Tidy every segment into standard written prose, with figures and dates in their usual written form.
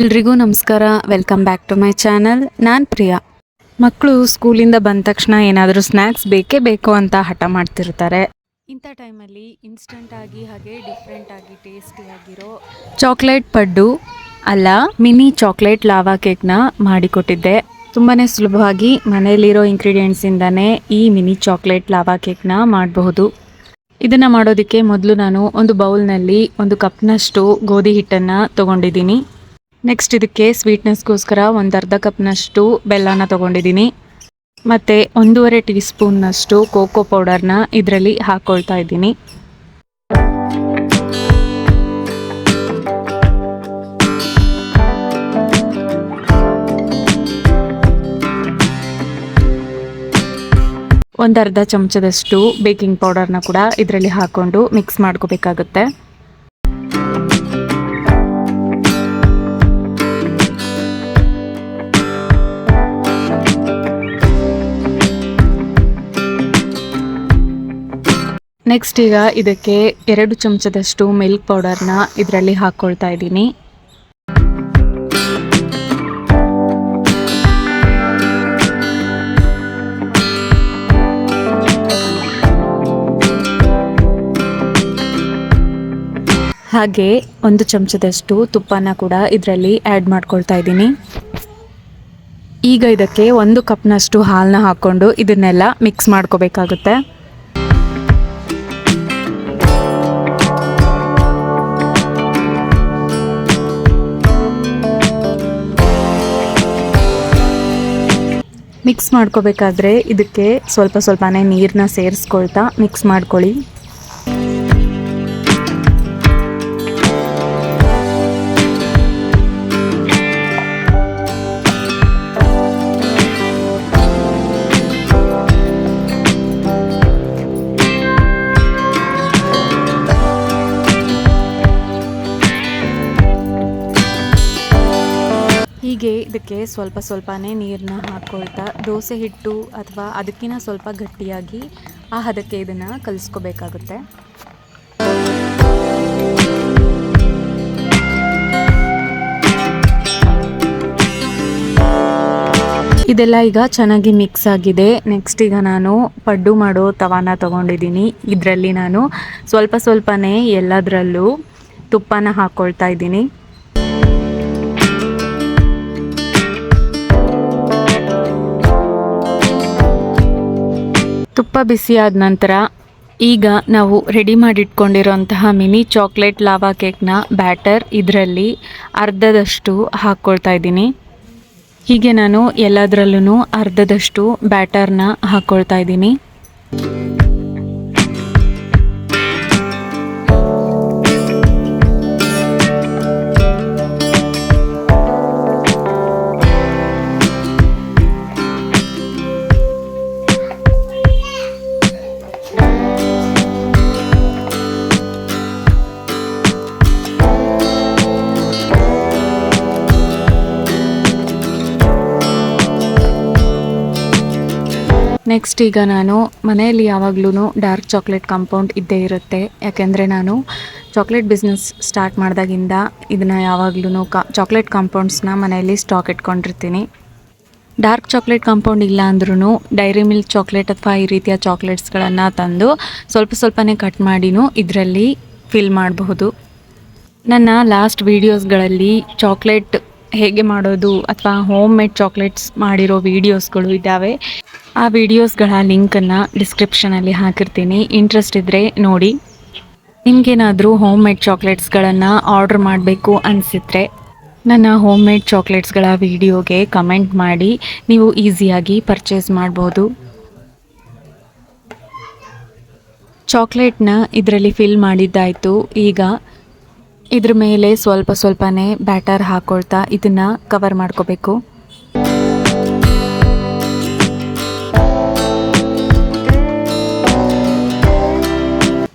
ಎಲ್ರಿಗೂ ನಮಸ್ಕಾರ. Welcome back to my channel. ನಾನು ಪ್ರಿಯಾ. ಮಕ್ಕಳು ಸ್ಕೂಲಿಂದ ಬಂದ ತಕ್ಷಣ ಏನಾದರೂ ಸ್ನ್ಯಾಕ್ಸ್ ಬೇಕೇ ಬೇಕು ಅಂತ ಹಠ ಮಾಡ್ತಿರ್ತಾರೆ. ಇಂಥ ಟೈಮಲ್ಲಿ ಇನ್ಸ್ಟಂಟ್ ಆಗಿ ಹಾಗೆ ಡಿಫ್ರೆಂಟ್ ಆಗಿ ಟೇಸ್ಟಿಯಾಗಿರೋ ಚಾಕ್ಲೇಟ್ ಪಡ್ಡು ಅಲ್ಲ ಮಿನಿ ಚಾಕ್ಲೇಟ್ ಲಾವಾ ಕೇಕ್ನ ಮಾಡಿಕೊಟ್ಟಿದ್ದೆ. ತುಂಬಾ ಸುಲಭವಾಗಿ ಮನೆಯಲ್ಲಿರೋ ಇಂಗ್ರೀಡಿಯೆಂಟ್ಸಿಂದನೇ ಈ ಮಿನಿ ಚಾಕ್ಲೇಟ್ ಲಾವಾ ಕೇಕ್ನ ಮಾಡಬಹುದು. ಇದನ್ನು ಮಾಡೋದಕ್ಕೆ ಮೊದಲು ನಾನು ಒಂದು ಬೌಲ್ನಲ್ಲಿ 1 ಕಪ್ನಷ್ಟು ಗೋಧಿ ಹಿಟ್ಟನ್ನು ತೊಗೊಂಡಿದ್ದೀನಿ. ನೆಕ್ಸ್ಟ್ ಇದಕ್ಕೆ ಸ್ವೀಟ್ನೆಸ್ಗೋಸ್ಕರ ಒಂದು ಅರ್ಧ ಕಪ್ನಷ್ಟು ಬೆಲ್ಲನ ತೊಗೊಂಡಿದ್ದೀನಿ. ಮತ್ತು 1.5 ಟೀ ಸ್ಪೂನ್ನಷ್ಟು ಕೋಕೋ ಪೌಡರ್ನ ಇದರಲ್ಲಿ ಹಾಕ್ಕೊಳ್ತಾ ಇದ್ದೀನಿ. ಒಂದು ಅರ್ಧ ಚಮಚದಷ್ಟು ಬೇಕಿಂಗ್ ಪೌಡರ್ನ ಕೂಡ ಇದರಲ್ಲಿ ಹಾಕ್ಕೊಂಡು ಮಿಕ್ಸ್ ಮಾಡ್ಕೋಬೇಕಾಗುತ್ತೆ. ನೆಕ್ಸ್ಟ್ ಈಗ ಇದಕ್ಕೆ 2 ಚಮಚದಷ್ಟು ಮಿಲ್ಕ್ ಪೌಡರ್ನ ಇದರಲ್ಲಿ ಹಾಕ್ಕೊಳ್ತಾ ಇದ್ದೀನಿ. ಹಾಗೆ 1 ಚಮಚದಷ್ಟು ತುಪ್ಪನ ಕೂಡ ಇದರಲ್ಲಿ ಆ್ಯಡ್ ಮಾಡ್ಕೊಳ್ತಾ ಇದ್ದೀನಿ. ಈಗ ಇದಕ್ಕೆ 1 ಕಪ್ನಷ್ಟು ಹಾಲನ್ನ ಹಾಕ್ಕೊಂಡು ಇದನ್ನೆಲ್ಲ ಮಿಕ್ಸ್ ಮಾಡ್ಕೋಬೇಕಾಗುತ್ತೆ. ಮಿಕ್ಸ್ ಮಾಡ್ಕೋಬೇಕಾದ್ರೆ ಇದಕ್ಕೆ ಸ್ವಲ್ಪನೇ ನೀರನ್ನ ಸೇರಿಸ್ಕೊಳ್ತಾ ಮಿಕ್ಸ್ ಮಾಡ್ಕೊಳ್ಳಿ. ಹೀಗೆ ಇದಕ್ಕೆ ಸ್ವಲ್ಪನೇ ನೀರನ್ನ ಹಾಕ್ಕೊಳ್ತಾ ದೋಸೆ ಹಿಟ್ಟು ಅಥವಾ ಅದಕ್ಕಿಂತ ಸ್ವಲ್ಪ ಗಟ್ಟಿಯಾಗಿ ಆ ಹದಕ್ಕೆ ಇದನ್ನು ಕಲಿಸ್ಕೋಬೇಕಾಗುತ್ತೆ. ಇದೆಲ್ಲ ಈಗ ಚೆನ್ನಾಗಿ ಮಿಕ್ಸ್ ಆಗಿದೆ. ನೆಕ್ಸ್ಟ್ ಈಗ ನಾನು ಪಡ್ಡು ಮಾಡೋ ತವಾನ ತೊಗೊಂಡಿದ್ದೀನಿ. ಇದರಲ್ಲಿ ನಾನು ಸ್ವಲ್ಪನೇ ಎಲ್ಲದರಲ್ಲೂ ತುಪ್ಪನ ಹಾಕ್ಕೊಳ್ತಾ ಇದ್ದೀನಿ. ತುಪ್ಪ ಬಿಸಿಯಾದ ನಂತರ ಈಗ ನಾವು ರೆಡಿ ಮಾಡಿಟ್ಕೊಂಡಿರೋಂತಹ ಮಿನಿ ಚಾಕ್ಲೇಟ್ ಲಾವಾ ಕೇಕ್ನ ಬ್ಯಾಟರ್ ಇದರಲ್ಲಿ ಅರ್ಧದಷ್ಟು ಹಾಕ್ಕೊಳ್ತಾ ಇದ್ದೀನಿ. ಹೀಗೆ ನಾನು ಎಲ್ಲದರಲ್ಲೂ ಅರ್ಧದಷ್ಟು ಬ್ಯಾಟರ್ನ ಹಾಕ್ಕೊಳ್ತಾ ಇದ್ದೀನಿ. ನೆಕ್ಸ್ಟ್ ಈಗ ನಾನು ಮನೆಯಲ್ಲಿ ಯಾವಾಗ್ಲೂ ಡಾರ್ಕ್ ಚಾಕ್ಲೇಟ್ ಕಾಂಪೌಂಡ್ ಇದ್ದೇ ಇರುತ್ತೆ. ಯಾಕೆಂದರೆ ನಾನು ಚಾಕ್ಲೇಟ್ ಬಿಸ್ನೆಸ್ ಸ್ಟಾರ್ಟ್ ಮಾಡಿದಾಗಿಂದ ಇದನ್ನು ಯಾವಾಗ್ಲೂ ಚಾಕ್ಲೇಟ್ ಕಾಂಪೌಂಡ್ಸ್ನ ಮನೆಯಲ್ಲಿ ಸ್ಟಾಕ್ ಇಟ್ಕೊಂಡಿರ್ತೀನಿ. ಡಾರ್ಕ್ ಚಾಕ್ಲೇಟ್ ಕಾಂಪೌಂಡ್ ಇಲ್ಲ ಅಂದ್ರೂ ಡೈರಿ ಮಿಲ್ಕ್ ಚಾಕ್ಲೇಟ್ ಅಥವಾ ಈ ರೀತಿಯ ಚಾಕ್ಲೇಟ್ಸ್ಗಳನ್ನು ತಂದು ಸ್ವಲ್ಪನೇ ಕಟ್ ಮಾಡಿನೂ ಇದರಲ್ಲಿ ಫಿಲ್ ಮಾಡಬಹುದು. ನನ್ನ ಲಾಸ್ಟ್ ವೀಡಿಯೋಸ್ಗಳಲ್ಲಿ ಚಾಕ್ಲೇಟ್ ಹೇಗೆ ಮಾಡೋದು ಅಥವಾ ಹೋಮ್ ಮೇಡ್ ಚಾಕ್ಲೇಟ್ಸ್ ಮಾಡಿರೋ ವೀಡಿಯೋಸ್ಗಳು ಇದ್ದಾವೆ. ಆ ವಿಡಿಯೋಸ್ಗಳ ಲಿಂಕನ್ನು ಡಿಸ್ಕ್ರಿಪ್ಷನಲ್ಲಿ ಹಾಕಿರ್ತೀನಿ. ಇಂಟ್ರೆಸ್ಟ್ ಇದ್ದರೆ ನೋಡಿ. ನಿಮಗೇನಾದರೂ ಹೋಮ್ ಮೇಡ್ ಚಾಕ್ಲೇಟ್ಸ್ಗಳನ್ನು ಆರ್ಡ್ರ್ ಮಾಡಬೇಕು ಅನಿಸಿದ್ರೆ ನನ್ನ ಹೋಮ್ ಮೇಡ್ ಚಾಕ್ಲೇಟ್ಸ್ಗಳ ವಿಡಿಯೋಗೆ ಕಮೆಂಟ್ ಮಾಡಿ ನೀವು ಈಸಿಯಾಗಿ ಪರ್ಚೇಸ್ ಮಾಡ್ಬೋದು. ಚಾಕ್ಲೇಟ್ನ ಇದರಲ್ಲಿ ಫಿಲ್ ಮಾಡಿದ್ದಾಯಿತು. ಈಗ ಇದ್ರ ಮೇಲೆ ಸ್ವಲ್ಪನೇ ಬ್ಯಾಟರ್ ಹಾಕ್ಕೊಳ್ತಾ ಇದನ್ನು ಕವರ್ ಮಾಡ್ಕೋಬೇಕು.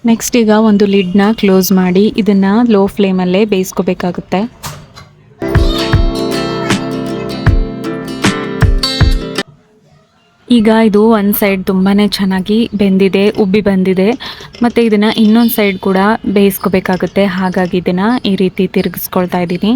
ನೆಕ್ಸ್ಟ್ ಈಗ ಒಂದು ಲಿಡ್ನ ಕ್ಲೋಸ್ ಮಾಡಿ ಇದನ್ನು ಲೋ ಫ್ಲೇಮಲ್ಲೇ ಬೇಯಿಸ್ಕೋಬೇಕಾಗುತ್ತೆ. ಈಗ ಇದು ಒಂದು ಸೈಡ್ ತುಂಬಾ ಚೆನ್ನಾಗಿ ಬೆಂದಿದೆ, ಉಬ್ಬಿ ಬಂದಿದೆ. ಮತ್ತು ಇದನ್ನು ಇನ್ನೊಂದು ಸೈಡ್ ಕೂಡ ಬೇಯಿಸ್ಕೋಬೇಕಾಗುತ್ತೆ. ಹಾಗಾಗಿ ಇದನ್ನು ಈ ರೀತಿ ತಿರುಗಿಸ್ಕೊಳ್ತಾ ಇದ್ದೀನಿ.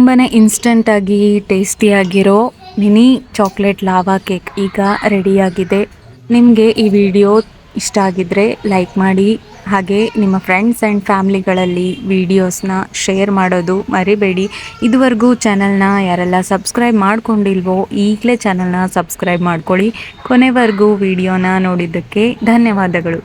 ತುಂಬಾ ಇನ್ಸ್ಟಂಟಾಗಿ ಟೇಸ್ಟಿಯಾಗಿರೋ ಮಿನಿ ಚಾಕ್ಲೇಟ್ ಲಾವಾ ಕೇಕ್ ಈಗ ರೆಡಿಯಾಗಿದೆ. ನಿಮಗೆ ಈ ವಿಡಿಯೋ ಇಷ್ಟ ಆಗಿದ್ದರೆ ಲೈಕ್ ಮಾಡಿ, ಹಾಗೆ ನಿಮ್ಮ ಫ್ರೆಂಡ್ಸ್ ಆ್ಯಂಡ್ ಫ್ಯಾಮ್ಲಿಗಳಲ್ಲಿ ವಿಡಿಯೋಸ್ನ ಶೇರ್ ಮಾಡೋದು ಮರಿಬೇಡಿ. ಇದುವರೆಗೂ ಚಾನಲ್ನ ಯಾರೆಲ್ಲ ಸಬ್ಸ್ಕ್ರೈಬ್ ಮಾಡ್ಕೊಂಡಿಲ್ವೋ ಈಗಲೇ ಚಾನಲ್ನ ಸಬ್ಸ್ಕ್ರೈಬ್ ಮಾಡ್ಕೊಳ್ಳಿ. ಕೊನೆವರೆಗೂ ವಿಡಿಯೋನ ನೋಡಿದ್ದಕ್ಕೆ ಧನ್ಯವಾದಗಳು.